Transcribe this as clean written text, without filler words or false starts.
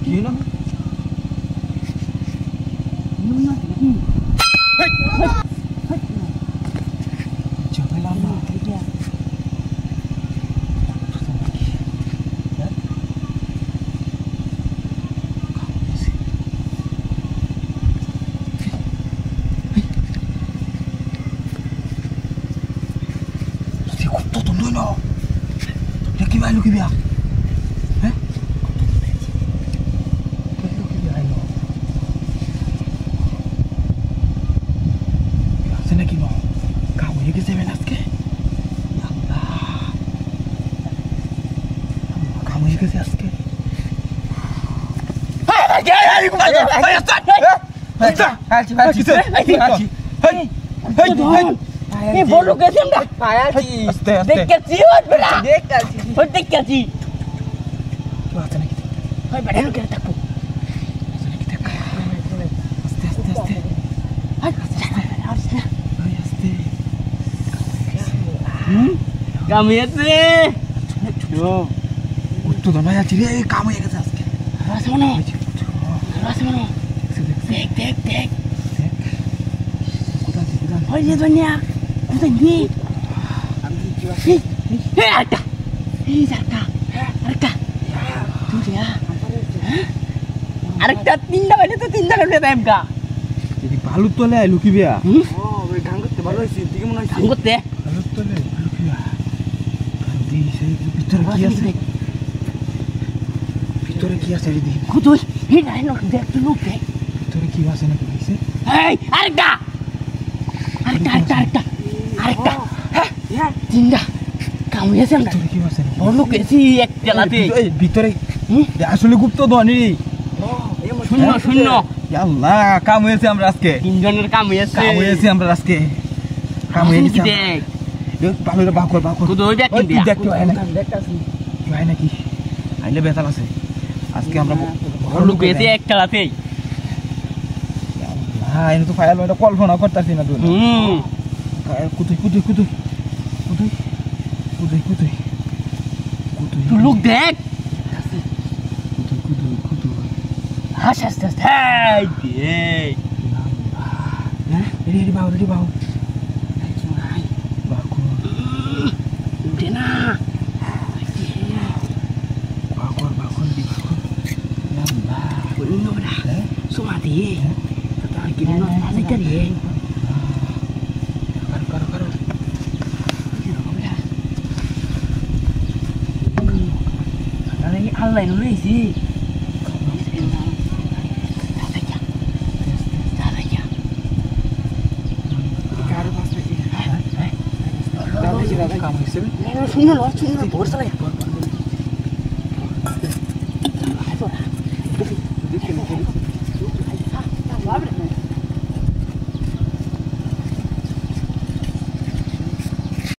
Gino? Jangan lama. Kau tunggu no. Lagi malu ke biar? Ini bolu kasi dah. Dek keciut belah. Dek kecil. Hai badan kita takut. Kamu ya sih. Tuh dah naya ciri kamu ya kita. Rasa mana? Dek. Hai dia dunia. Kuda ni. Arka. Arka. Tu dia. Arka tindak aja tu tindak ada time ka. Jadi balut tu le luki biar. Oh, ganggut te balut sih. Tiga mana sih? Ganggut te. Balut tu le luki biar. Kandi saya bicara kia sih. Bicara kia saya di. Kudu. Hei, nak dek tu lu dek. Bicara kia saya nak sih. Hei, Arka. Ya, tindak. Kamu ya sih. Bicara kia saya. Bolu kasi ek jalati. Bicara. Ya asli gupto doa ni. শূন্য Ya Allah, kamu ya sih amraske. তিনজনের কাম হয়েছে Kamu ya sih amraske. Kamu ya sih. দেখ Yo, balu dah bakul. kudu ওই bag কিনবি দেখ তো আয় নাকি আইলে বেতাল আছে আজকে আমরা বলু কেসে এক খেলাতেই হ্যাঁ এনে তো ফাইল ওটা কল্পনা করতেছি না তুই কুতুই তুই লোক দেখ কুতুই হাস হাই দেখ রেডি বাউ udah nah bakul di bakul ya Allah ini udah semua dia setelah gini nanti kan ya karo karena ini Allah ini sih kamu isi শুনো বর্ষা লাগে